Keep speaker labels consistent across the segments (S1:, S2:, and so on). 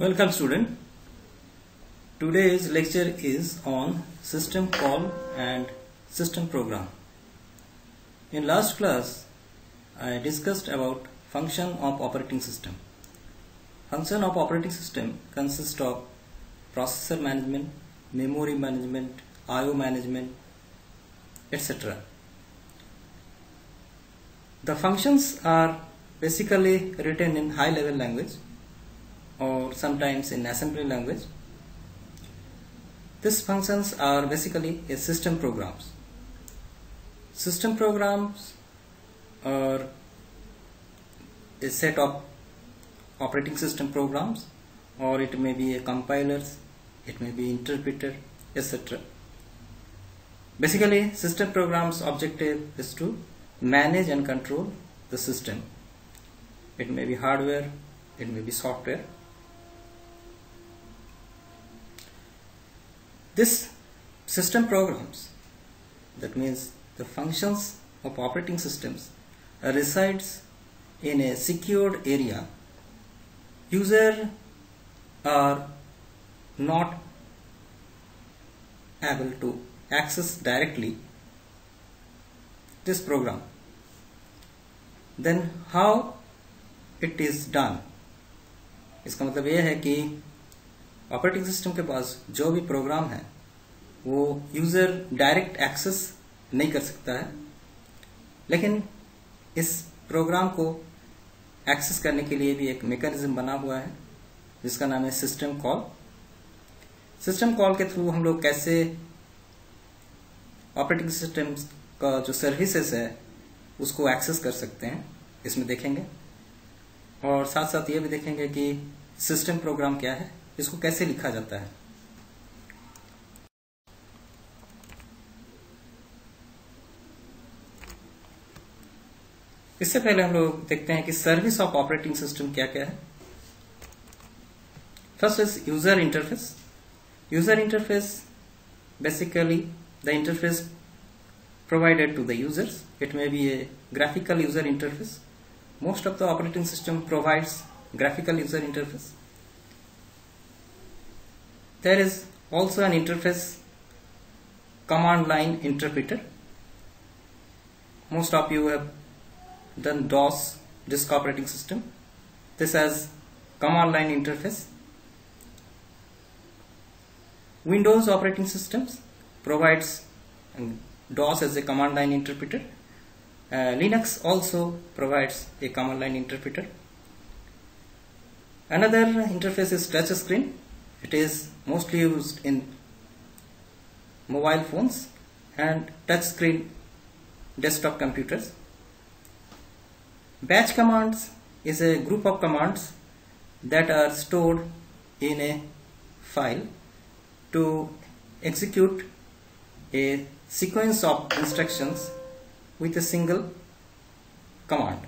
S1: Welcome student. Today's lecture is on system call and system program. In last class I discussed about function of operating system. Function of operating system consists of processor management, memory management, IO management, etc. The functions are basically written in high level language or sometimes in assembly language. These functions are basically system programs. System programs are a set of operating system programs, or it may be a compilers, it may be interpreter, etc. Basically, system programs' objective is to manage and control the system. It may be hardware, it may be software. This system programs, that means the functions of operating systems, resides in a secured area. User are not able to access directly this program. Then how it is done? इसका मतलब यह है कि operating system के पास जो भी programme है वो यूज़र डायरेक्ट एक्सेस नहीं कर सकता है, लेकिन इस प्रोग्राम को एक्सेस करने के लिए भी एक मैकेनिज्म बना हुआ है जिसका नाम है सिस्टम कॉल. सिस्टम कॉल के थ्रू हम लोग कैसे ऑपरेटिंग सिस्टम का जो सर्विसेज है उसको एक्सेस कर सकते हैं इसमें देखेंगे, और साथ साथ ये भी देखेंगे कि सिस्टम प्रोग्राम क्या है, इसको कैसे लिखा जाता है. इससे पहले हम लोग देखते हैं कि सर्विस ऑफ ऑपरेटिंग सिस्टम क्या क्या है. First is user interface. User interface basically the interface provided to the users. It may be a graphical user interface. Most of the operating system provides graphical user interface. There is also an interface command line interpreter. Most of you have done DOS, disk operating system. This has command line interface. Windows operating systems provides DOS as a command line interpreter. Linux also provides a command line interpreter. Another interface is touch screen. It is mostly used in mobile phones and touch screen desktop computers. Batch commands is a group of commands that are stored in a file to execute a sequence of instructions with a single command.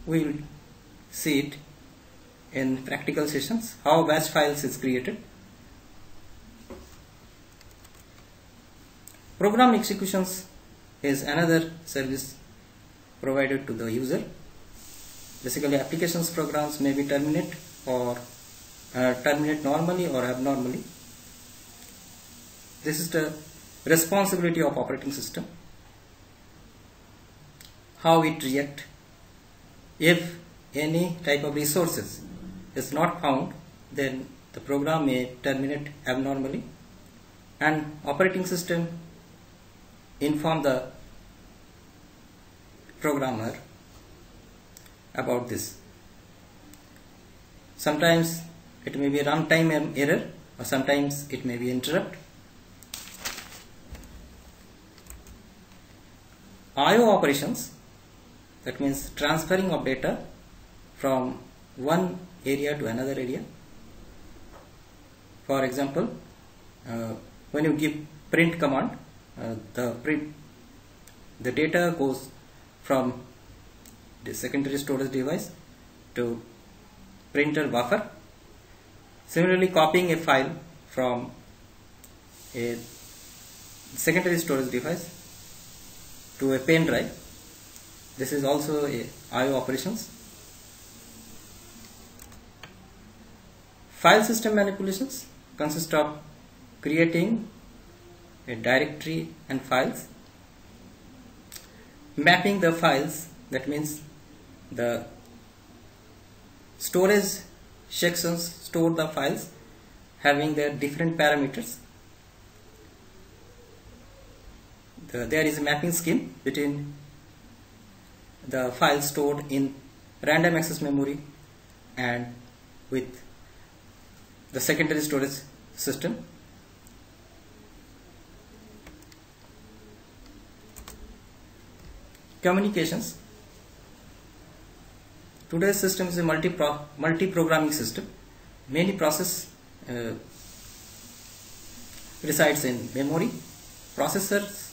S1: We will see it in practical sessions how batch files is created. Program executions is another service provided to the user. Basically, applications programs may be terminate or terminate normally or abnormally. This is the responsibility of operating system. How it react if any type of resources is not found, then the program may terminate abnormally, and operating system inform the programmer about this. Sometimes it may be a runtime error, or sometimes it may be interrupt. IO operations, that means transferring of data from one area to another area. For example, when you give print command, the data goes from the secondary storage device to printer buffer. Similarly, copying a file from a secondary storage device to a pen drive, this is also a IO operations. File system manipulations consist of creating a directory and files, mapping the files, that means the storage sections store the files having their different parameters. There is a mapping scheme between the files stored in random access memory and with the secondary storage system. Communications. Today's system is a multi-programming system. Many process resides in memory. Processors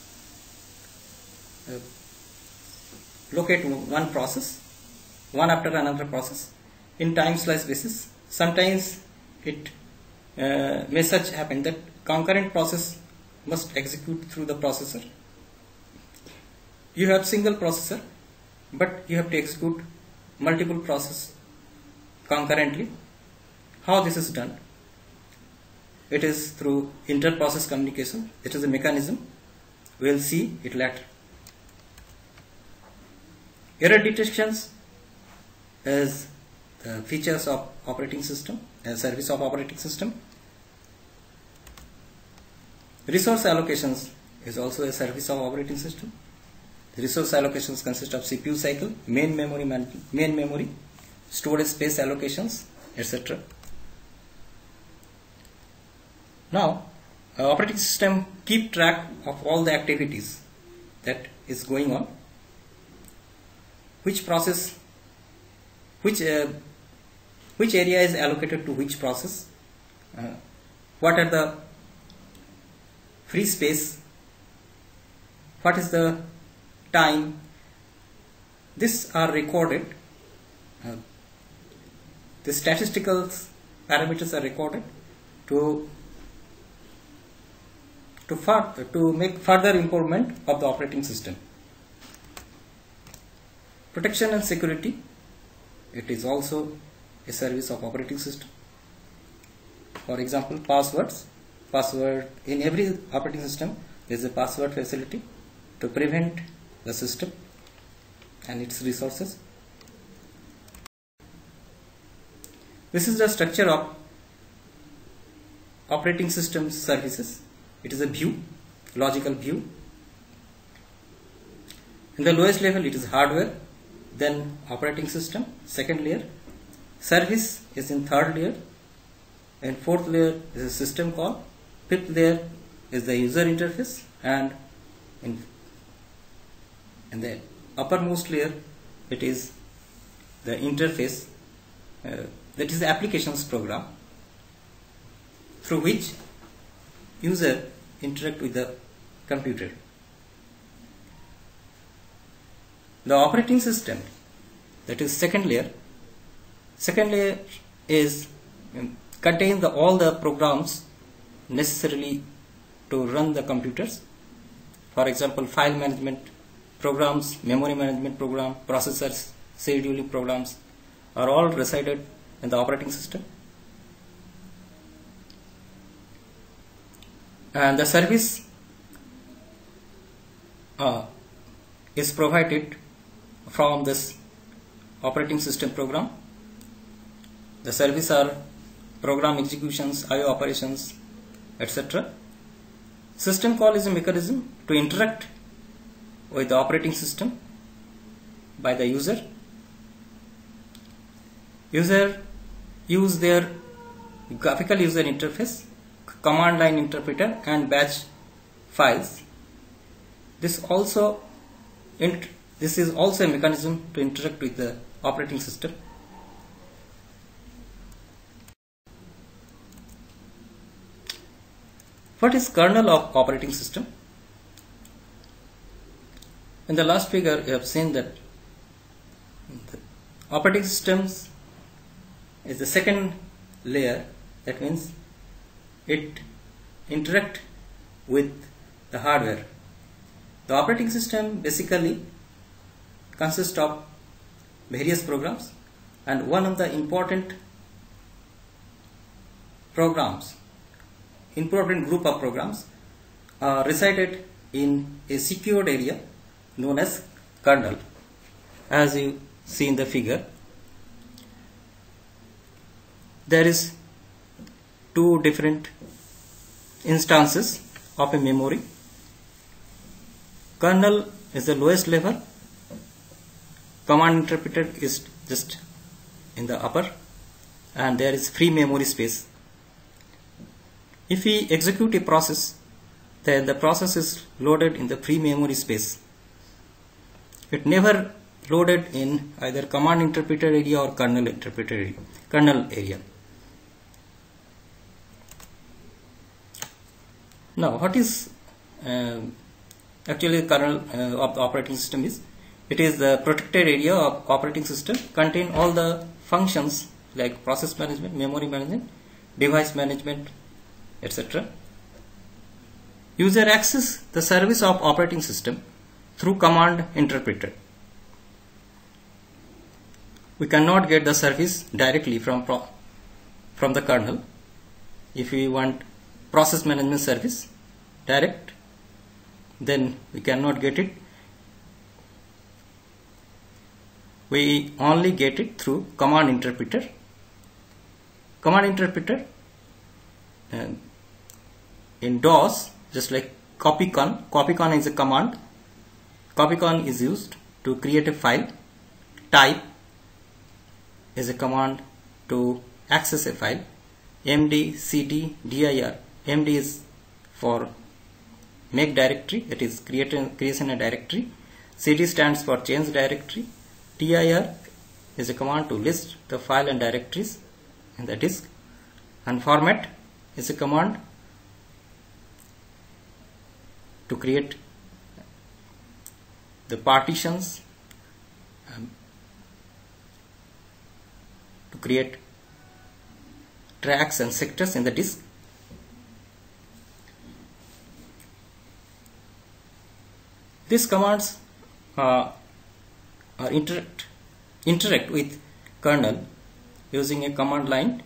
S1: locate one process, one after another process, in time slice basis. Sometimes it may such happen that concurrent process must execute through the processor. You have single processor, but you have to execute multiple processes concurrently. How this is done? It is through inter-process communication. It is a mechanism. We will see it later. Error detections is the features of operating system, service of operating system. Resource allocations is also a service of operating system. The resource allocations consist of CPU cycle, main memory, storage space allocations, etc. Now, operating system keep track of all the activities that is going on. Which process, which area is allocated to which process, what are the free space, what is the time. These are recorded. The statistical parameters are recorded to make further improvement of the operating system. Protection and security, it is also a service of operating system. For example, passwords. Password in every operating system there is a password facility to prevent the system and its resources. This is the structure of operating system services. It is a view, logical view. In the lowest level it is hardware, then operating system, second layer. Service is in third layer, and fourth layer is a system call. Fifth layer is the user interface, and in the uppermost layer it is the interface, that is the applications program through which user interact with the computer. The operating system, that is second layer. Second layer is contains all the programs necessarily to run the computers. For example, file management programs, memory management program, processors, scheduling programs are all resided in the operating system. And the service is provided from this operating system program. The service are program executions, IO operations, etc. System call is a mechanism to interact with the operating system by the user. User use their graphical user interface, command line interpreter, and batch files. This is also a mechanism to interact with the operating system. What is kernel of operating system? In the last figure you have seen that the operating systems is the second layer. That means it interact with the hardware. The operating system basically consists of various programs, and one of the important programs, important group of programs are resided in a secured area known as kernel, as you see in the figure. There is two different instances of a memory. Kernel is the lowest level, command interpreter is just in the upper, and there is free memory space. If we execute a process, then the process is loaded in the free memory space. It never loaded in either command interpreter area or kernel area. Now, what is actually the kernel of the operating system is? It is the protected area of operating system, contain all the functions like process management, memory management, device management, etc. User access the service of operating system through command interpreter. We cannot get the service directly from the kernel. If we want process management service direct, then we cannot get it. We only get it through command interpreter. Command interpreter in DOS, just like copycon. Copycon is a command. Copycon is used to create a file. Type is a command to access a file. MD, CD, dir. MD is for make directory, that is creation a directory. CD stands for change directory. dir is a command to list the file and directories in the disk. And format is a command to create the partitions, to create tracks and sectors in the disk. These commands interact with kernel using a command line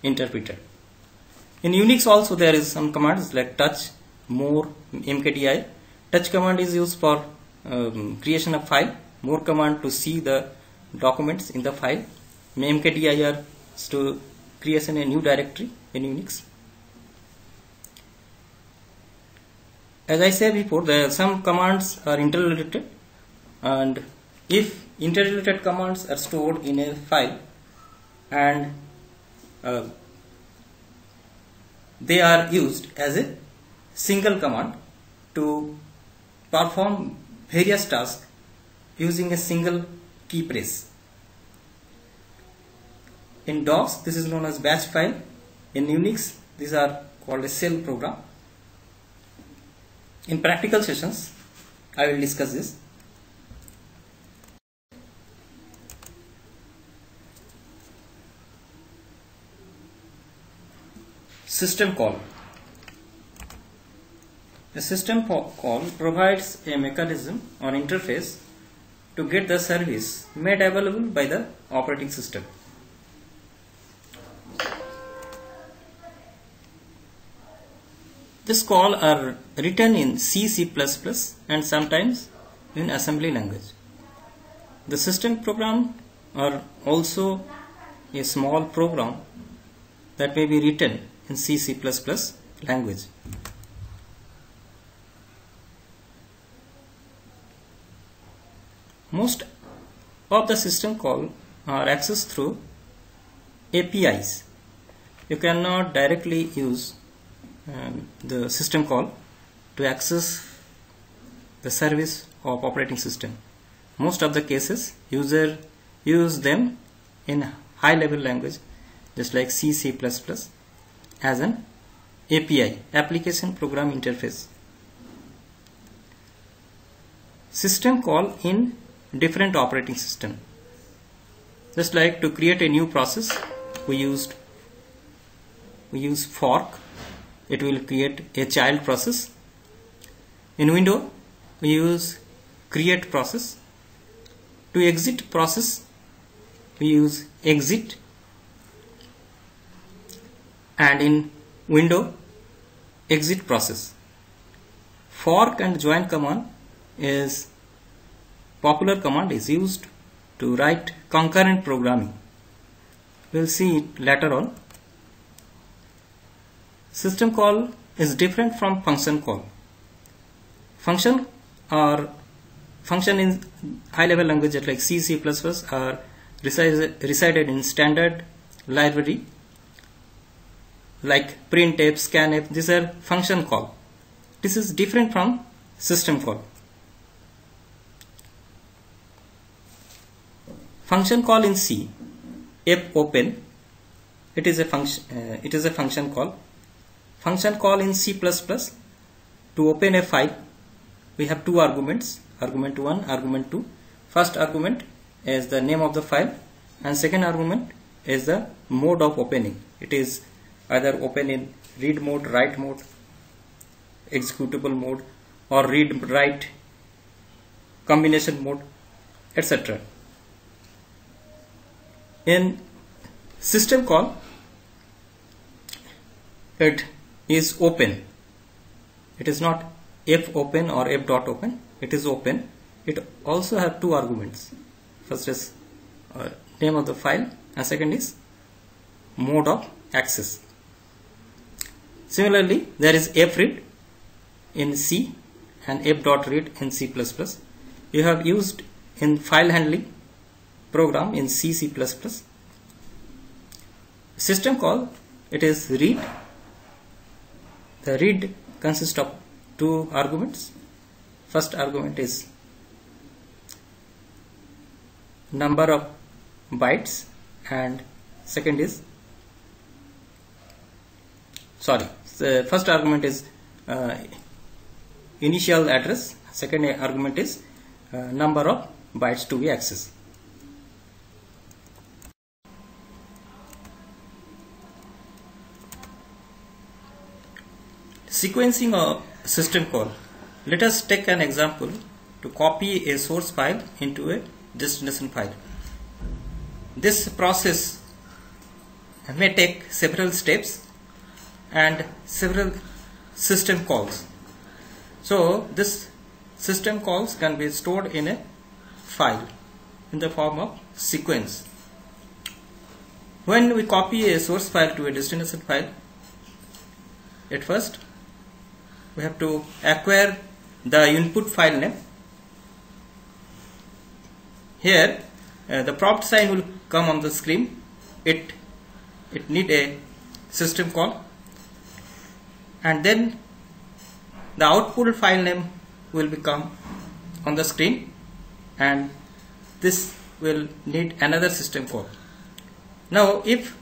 S1: interpreter. In Unix also there is some commands like touch, more, mkdir. Touch command is used for creation of file. More command to see the documents in the file. Mkdir is to creation a new directory in Unix. As I said before, some commands are interrelated, and if interrelated commands are stored in a file and they are used as a single command to perform various tasks using a single key press. In DOS, this is known as batch file. In Unix, these are called a shell program. In practical sessions, I will discuss this. System call. The system call provides a mechanism or interface to get the service made available by the operating system. This call are written in C, C++ and sometimes in assembly language. The system program are also a small program that may be written in C, C++ language. Most of the system call are accessed through APIs. You cannot directly use the system call to access the service of operating system. Most of the cases user use them in high level language just like C, C++ as an API, application program interface. System call in different operating system. Just like to create a new process, we use fork. It will create a child process. In Windows, we use create process. To exit process, we use exit. and in window exit process. Fork and join command is popular command is used to write concurrent programming. We'll see it later on. System call is different from function call. Function in high level languages like C, C++ are resided in standard library like printf, scanf. These are function call. This is different from system call. Function call in C, fopen, it is a function call. Function call in C++, to open a file, we have two arguments, argument 1, argument 2. First argument is the name of the file, and second argument is the mode of opening. It is either open in read mode, write mode, executable mode, or read write combination mode, etc. In system call, it is open. It is not fopen or f.open. It is open. It also have two arguments. First is name of the file, and second is mode of access. Similarly, there is fread in C and f.read in C++. You have used in file handling program in C, C++. System call, it is read. The read consists of two arguments. First argument is number of bytes, and second is the first argument is initial address, second argument is number of bytes to be accessed. Sequencing of system call. Let us take an example to copy a source file into a destination file. This process may take several steps and several system calls. So this system calls can be stored in a file in the form of sequence. When we copy a source file to a destination file, at first we have to acquire the input file name. Here the prompt sign will come on the screen. It need a system call, and then the output file name will become on the screen, and this will need another system call. Now if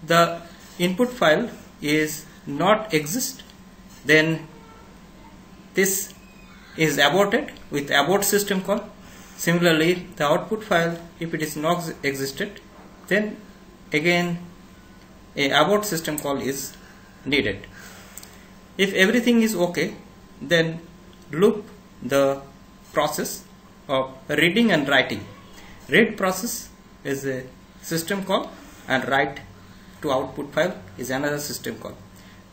S1: the input file is not exist, then this is aborted with abort system call. Similarly, the output file, if it is not existed, then again a abort system call is needed. If everything is okay, then loop the process of reading and writing. Read process is a system call, and write to output file is another system call.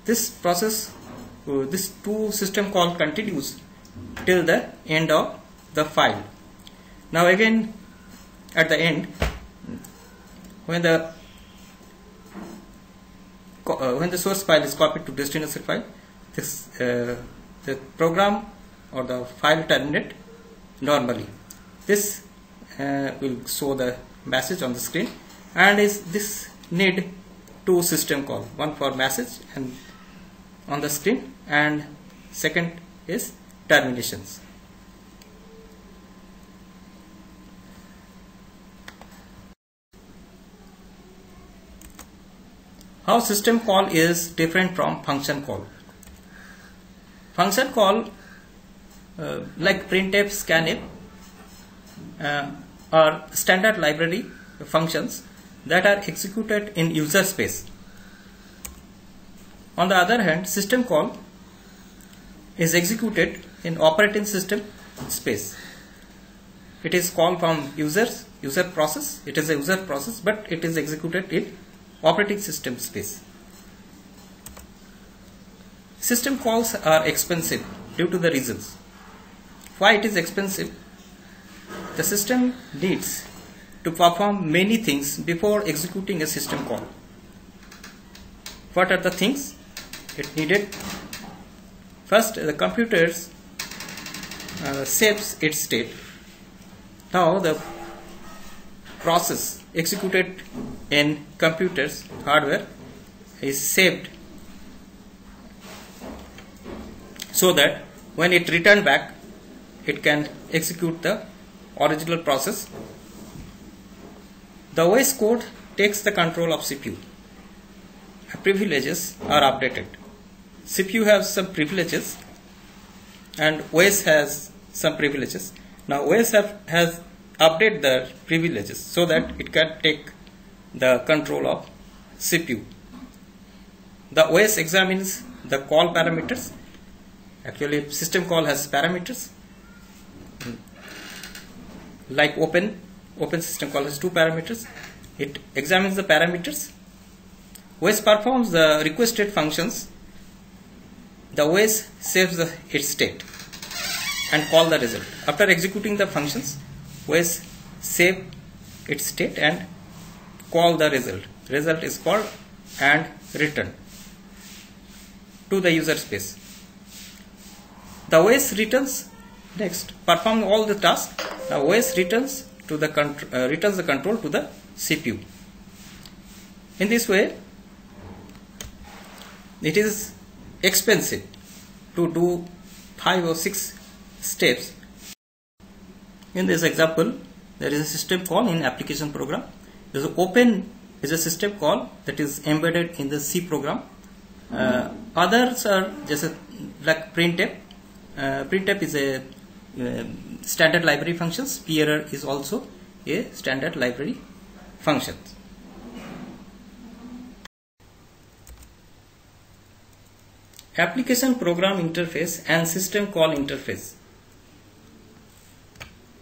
S1: This process, this two system call continues till the end of the file. Now again at the end, when the source file is copied to destination file, this the program or the file terminate normally. This will show the message on the screen, and this need two system call, one for message and on the screen, and second is terminations. How system call is different from function call. Function call like printf, scanf are standard library functions that are executed in user space. On the other hand, system call is executed in operating system space. It is called from user process. It is a user process, but it is executed in operating system space. System calls are expensive due to the reasons. Why it is expensive? The system needs to perform many things before executing a system call. What are the things it needed? First, the computer saves its state. Now the process executed in computers hardware is saved so that when it returns back, it can execute the original process. The OS code takes the control of CPU. Privileges are updated. CPU has some privileges and OS has some privileges. Now OS has updated the privileges so that it can take the control of CPU. The OS examines the call parameters. Actually, system call has parameters. Like open system call has two parameters. It examines the parameters. OS performs the requested functions. The OS saves its state and call the result. After executing the functions, OS save its state and call the result. Result is called and returned to the user space. The OS returns next, perform all the tasks. Now OS returns the control to the CPU. In this way, it is expensive to do 5 or 6 steps. In this example, there is a system call in application program. There is open is a system call that is embedded in the C program. Others are just like printf. Printf is a standard library functions. PERR is also a standard library function. Application program interface and system call interface.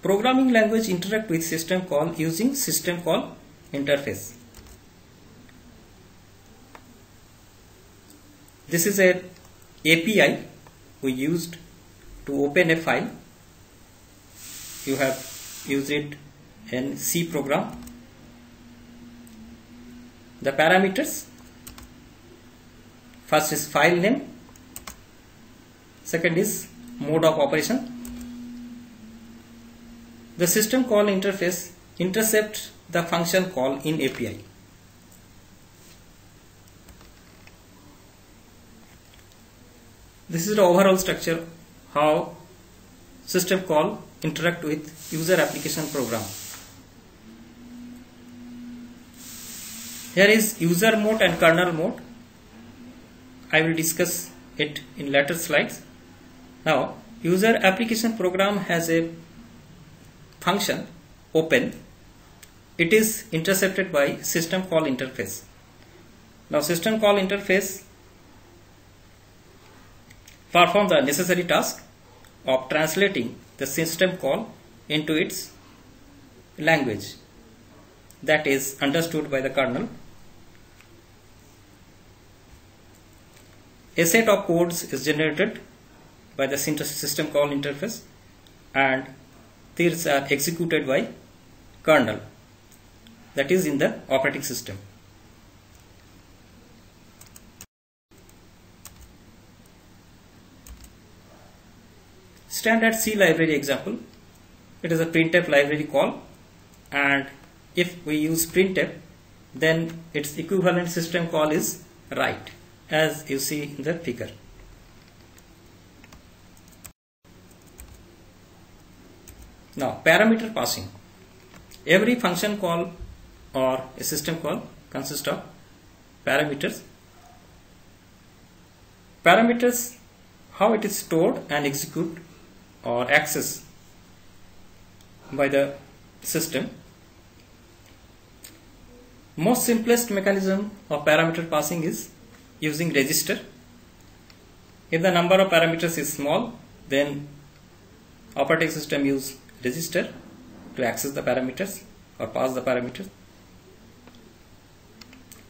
S1: Programming language interact with system call using system call interface. This is a API we used to open a file. You have used it in C program. The parameters, first is file name, second is mode of operation. The system call interface intercepts the function call in API. This is the overall structure how system call interact with user application program. Here is user mode and kernel mode. I will discuss it in later slides. Now, user application program has a function open. It is intercepted by system call interface. Now, system call interface perform the necessary task of translating the system call into its language that is understood by the kernel. A set of codes is generated by the system call interface and these are executed by kernel, that is in the operating system. Standard C library example. It is a printf library call, and if we use printf, then its equivalent system call is write, as you see in the figure. Now, parameter passing. Every function call or a system call consists of parameters. Parameters, how it is stored and executed or accessed by the system. Most simplest mechanism of parameter passing is using register. If the number of parameters is small, then operating system use register to access the parameters or pass the parameters.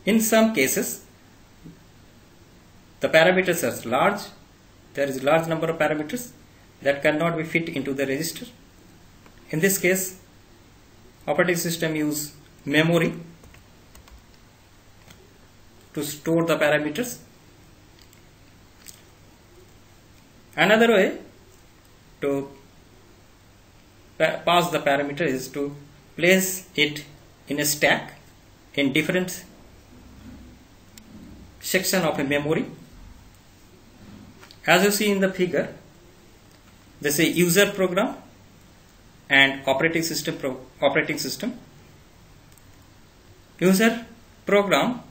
S1: In some cases, the parameters are large, there is a large number of parameters that cannot be fit into the register. In this case, operating system use memory to store the parameters. Another way to pass the parameter is to place it in a stack in different section of a memory. As you see in the figure, there is a user program and operating system. User program,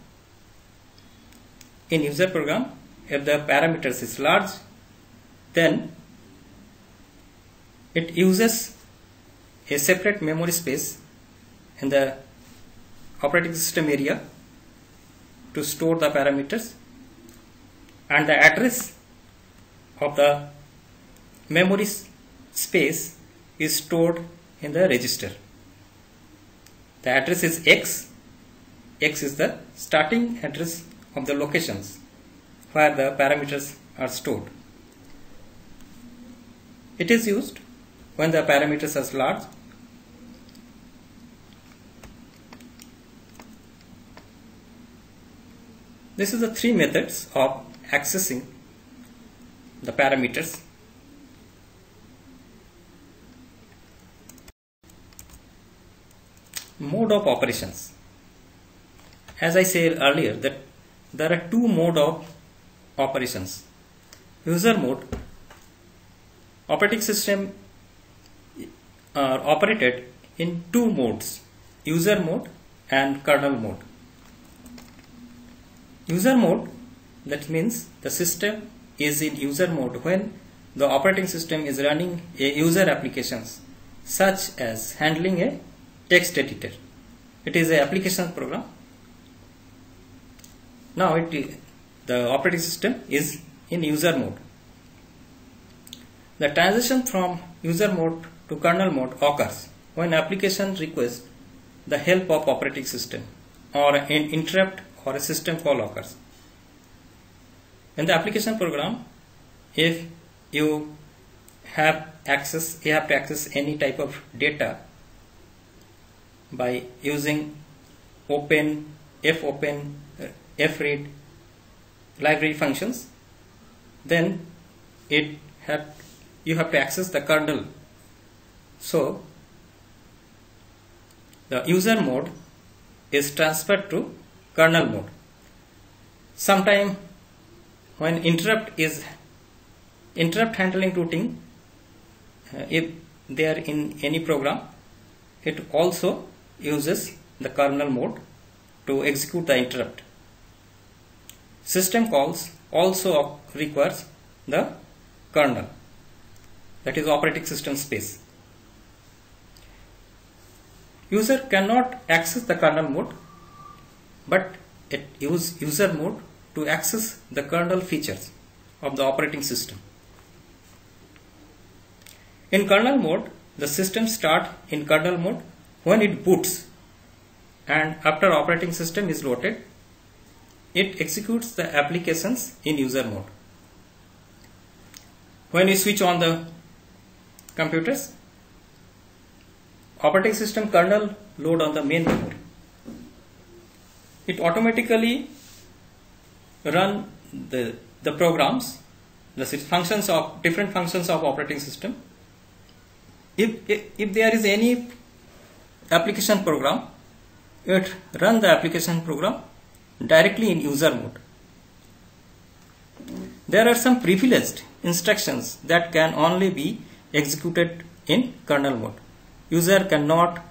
S1: in user program, if the parameters is large, then it uses a separate memory space in the operating system area to store the parameters, and the address of the memory space is stored in the register. The address is X. X is the starting address of the locations where the parameters are stored. It is used when the parameters are large. This is the three methods of accessing the parameters. Mode of operations. As I said earlier, that there are two modes of operations. User mode, operating system are operated in two modes, user mode and kernel mode. User mode, that means the system is in user mode when the operating system is running a user applications such as handling a text editor. It is an application program. Now the operating system is in user mode. The transition from user mode to kernel mode occurs when application requests the help of operating system or an interrupt or a system call occurs. In the application program, if you have to access any type of data by using open, fopen, fread library functions, then you have to access the kernel. So the user mode is transferred to kernel mode. Sometime when interrupt handling routing, if they are in any program, it also uses the kernel mode to execute the interrupt. System calls also requires the kernel, that is operating system space. User cannot access the kernel mode, but it uses user mode to access the kernel features of the operating system. In kernel mode, the system starts in kernel mode when it boots, and after operating system is loaded, it executes the applications in user mode. When you switch on the computers, operating system kernel load on the main memory. It automatically run the programs, the functions of different functions of operating system. If there is any application program, it run the application program directly in user mode. There are some privileged instructions that can only be executed in kernel mode. User cannot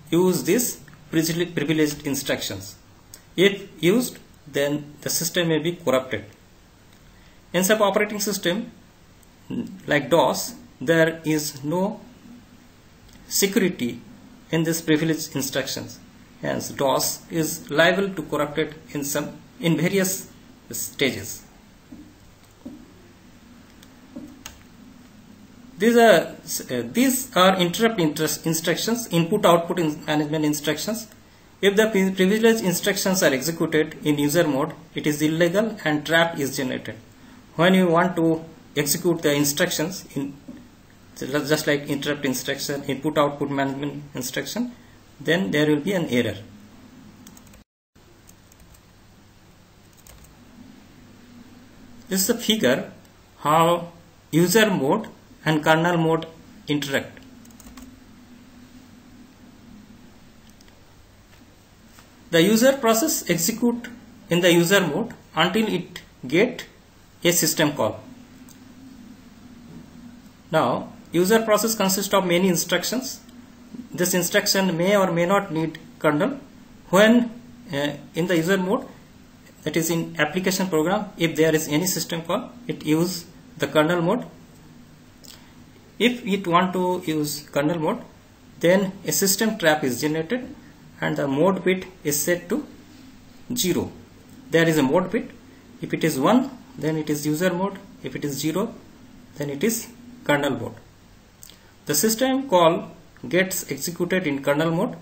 S1: use these privileged instructions. If used, then the system may be corrupted. In some operating system like DOS, there is no security in these privileged instructions. Hence, DOS is liable to corrupted in various stages. These are interrupt instructions, input-output management instructions, If the privileged instructions are executed in user mode, it is illegal and trap is generated. When you want to execute the instructions in just like interrupt instruction, input output management instruction, then there will be an error. This is a figure how user mode and kernel mode interact. The user process execute in the user mode until it get a system call. Now, user process consists of many instructions. This instruction may or may not need kernel. When in the user mode, that is in application program, if there is any system call, it use the kernel mode. If it want to use kernel mode, then a system trap is generated and the mode bit is set to 0. There is a mode bit. If it is 1, then it is user mode. If it is 0, then it is kernel mode. The system call gets executed in kernel mode.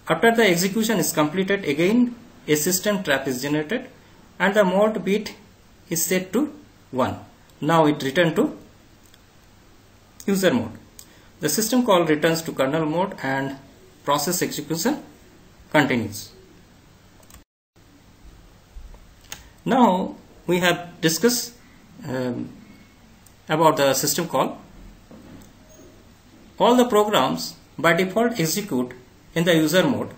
S1: After the execution is completed, again a system trap is generated and the mode bit is set to 1. Now it returns to user mode. The system call returns to kernel mode and process execution continues. Now we have discussed about the system call. All the programs by default execute in the user mode.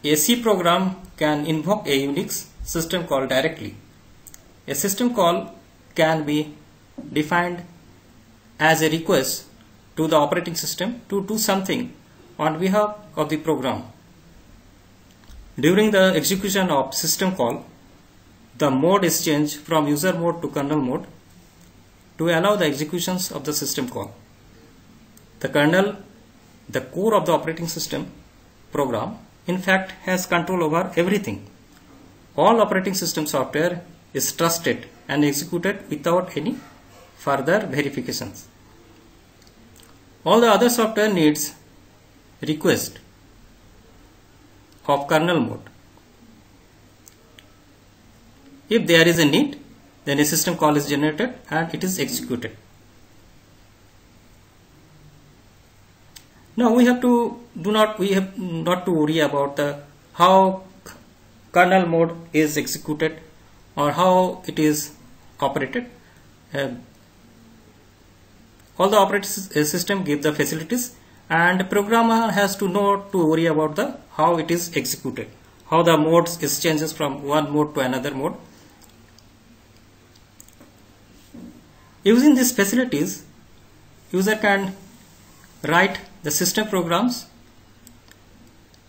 S1: A C program can invoke a Unix system call directly. A system call can be defined as a request to the operating system to do something on behalf of the program. During the execution of system call, the mode is changed from user mode to kernel mode to allow the executions of the system call. The kernel, the core of the operating system program, in fact has control over everything. All operating system software is trusted and executed without any further verifications. All the other software needs request of kernel mode. If there is a need, then a system call is generated and it is executed. Now we have not to worry about how kernel mode is executed or how it is operated. All the operating system give the facilities, and the programmer has to worry about how it is executed, how the modes is changes from one mode to another mode. Using these facilities, user can write the system programs.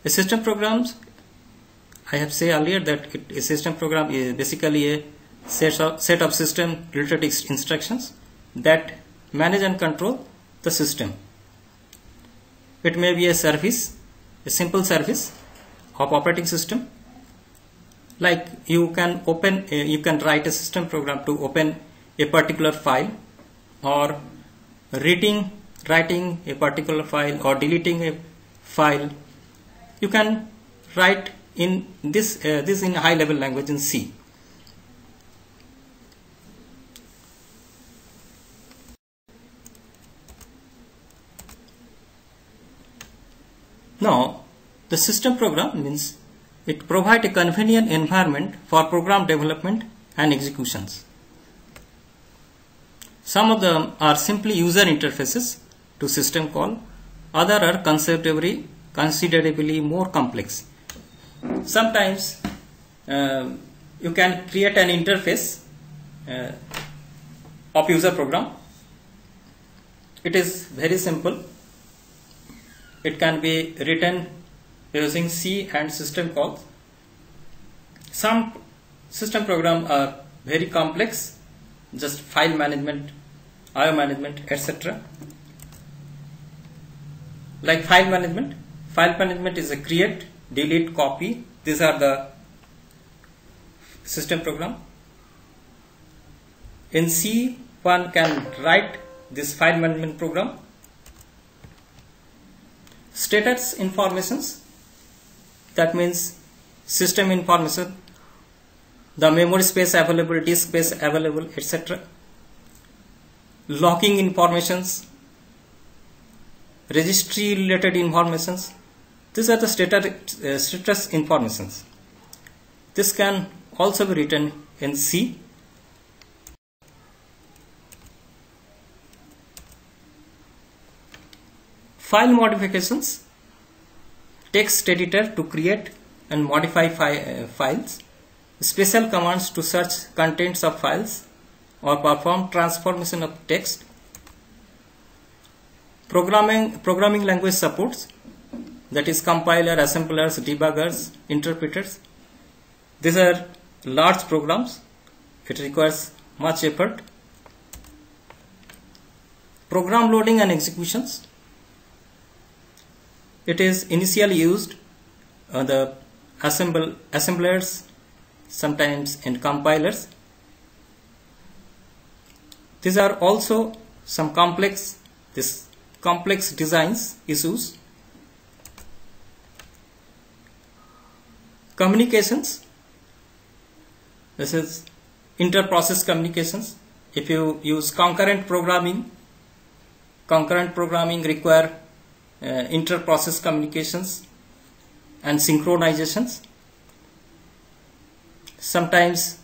S1: The system programs, I have said earlier that a system program is basically a set of system related instructions that manage and control the system. It may be a service, a simple service of operating system. Like you can write a system program to open a particular file, or writing a particular file, or deleting a file. You can write in this in high level language in C. Now, the system program means it provides a convenient environment for program development and executions. Some of them are simply user interfaces to system call, others are considerably more complex. Sometimes you can create an interface of user program. It is very simple. It can be written using C and system calls. Some system programs are very complex, just file management, IO management, etc. Like file management is a create, delete, copy. These are the system program. In C, one can write this file management program. Status informations, that means system information, the memory space available, disk space available, etc. Locking informations, registry related informations. These are the status informations. This can also be written in C. File modifications, text editor to create and modify files, special commands to search contents of files or perform transformation of text. Programming language supports, that is compiler, assemblers, debuggers, interpreters. These are large programs. It requires much effort. Program loading and executions. It is initially used on the assemblers, sometimes in compilers. These are also some complex designs issues. Communications. This is inter-process communications. If you use concurrent programming require inter-process communications and synchronizations. Sometimes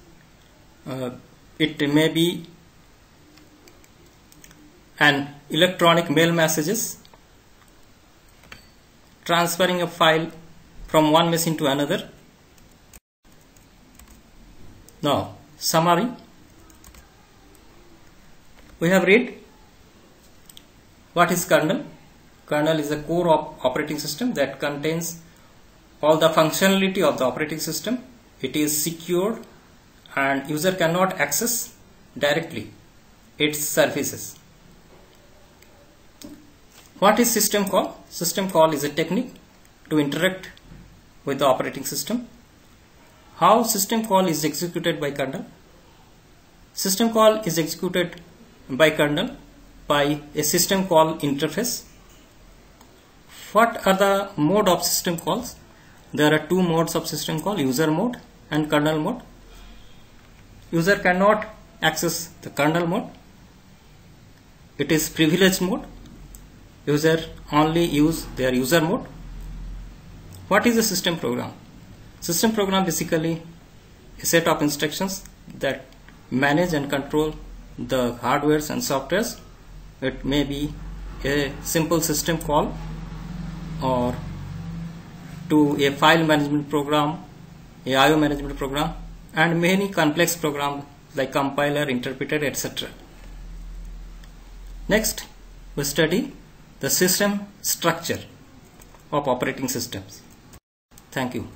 S1: it may be an electronic mail messages, transferring a file from one machine to another. Now, summary. We have read what is kernel. Kernel is a core of operating system that contains all the functionality of the operating system. It is secure and user cannot access directly its services. What is system call? System call is a technique to interact with the operating system. How system call is executed by kernel? System call is executed by kernel by a system call interface. What are the mode of system calls? There are two modes of system call, user mode and kernel mode. User cannot access the kernel mode. It is privileged mode. User only use their user mode. What is a system program? System program basically a set of instructions that manage and control the hardwares and softwares. It may be a simple system call or to a file management program, a IO management program, and many complex programs like compiler, interpreter, etc. Next, we study the system structure of operating systems. Thank you.